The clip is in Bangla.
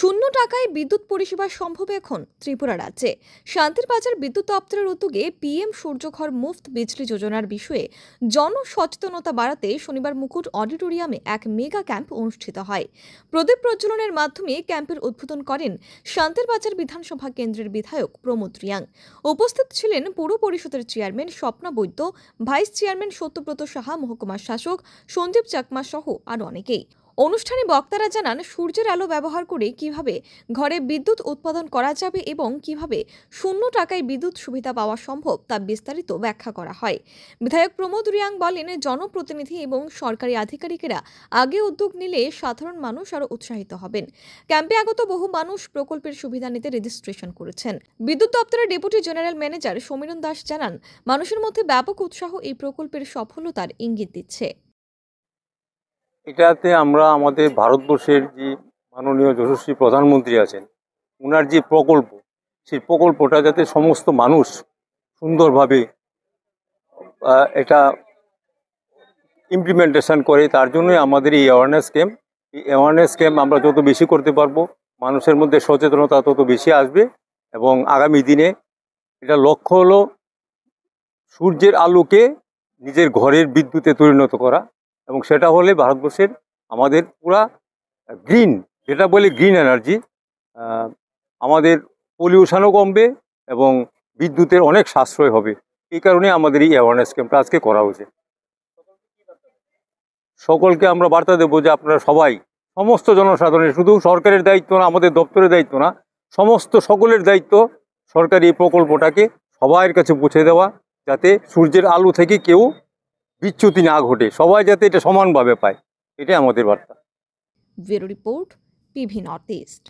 শূন্য টাকায় বিদ্যুৎ পরিষেবা সম্ভব এখন ত্রিপুরা রাজ্যে। শান্তির বাজার বিদ্যুৎ দপ্তরের উদ্যোগে পিএম সূর্যঘর মুফত বিজলি যোজনার বিষয়ে জনসচেতনতা বাড়াতে শনিবার মুকুট অডিটোরিয়ামে এক মেগা ক্যাম্প অনুষ্ঠিত হয়। প্রদীপ প্রজ্বলনের মাধ্যমে ক্যাম্পের উদ্বোধন করেন শান্তির বাজার বিধানসভা কেন্দ্রের বিধায়ক প্রমোদ রিয়াং। উপস্থিত ছিলেন পৌর পরিষদের চেয়ারম্যান স্বপ্না বৈদ্য, ভাইস চেয়ারম্যান সত্যব্রত সাহা, মহকুমা শাসক সঞ্জীব চাকমা সহ আরও অনেকেই। অনুষ্ঠানে বক্তারা জানান সূর্যের আলো ব্যবহার করে কিভাবে ঘরে বিদ্যুৎ উৎপাদন করা যাবে এবং কিভাবে শূন্য টাকায় বিদ্যুৎ সুবিধা পাওয়া সম্ভব তা বিস্তারিত ব্যাখ্যা করা হয়। বিধায়ক প্রমোদ রিয়াং বলেন, জনপ্রতিনিধি এবং সরকারি আধিকারিকেরা আগে উদ্যোগ নিলে সাধারণ মানুষ আরও উৎসাহিত হবেন। ক্যাম্পে আগত বহু মানুষ প্রকল্পের সুবিধা নিতে রেজিস্ট্রেশন করেছেন। বিদ্যুৎ দপ্তরের ডেপুটি জেনারেল ম্যানেজার সমীরণ দাস জানান, মানুষের মধ্যে ব্যাপক উৎসাহ এই প্রকল্পের সফলতার ইঙ্গিত দিচ্ছে। এটাতে আমরা আমাদের ভারতবর্ষের যে মাননীয় যশস্বী প্রধানমন্ত্রী আছেন, ওনার যে প্রকল্প, সেই প্রকল্পটা যাতে সমস্ত মানুষ সুন্দরভাবে এটা ইমপ্লিমেন্টেশন করে, তার জন্যই আমাদের এই অ্যাওয়ারনেস ক্যাম্প। এই অ্যাওয়ারনেস ক্যাম্প আমরা যত বেশি করতে পারবো, মানুষের মধ্যে সচেতনতা তত বেশি আসবে এবং আগামী দিনে এটা লক্ষ্য হলো সূর্যের আলোকে নিজের ঘরের বিদ্যুতে পরিণত করা, এবং সেটা হলে ভারতবর্ষের আমাদের পুরা গ্রিন, যেটা বলে গ্রিন এনার্জি, আমাদের পলিউশনও কমবে এবং বিদ্যুতের অনেক সাশ্রয় হবে। এই কারণে আমাদের এই অ্যাওয়ারনেস ক্যাম্পটা আজকে করা হয়েছে। সকলকে আমরা বার্তা দেবো যে আপনারা সবাই, সমস্ত জনসাধারণের, শুধু সরকারের দায়িত্ব না, আমাদের দপ্তরের দায়িত্ব না, সকলের দায়িত্ব সরকারি এই প্রকল্পটাকে সবার কাছে পৌঁছে দেওয়া, যাতে সূর্যের আলো থেকে কেউ বিচ্যুতি না ঘটে, সবাই যাতে এটা সমানভাবে পায়, এটাই আমাদের বার্তা। Bureau report, PV north east.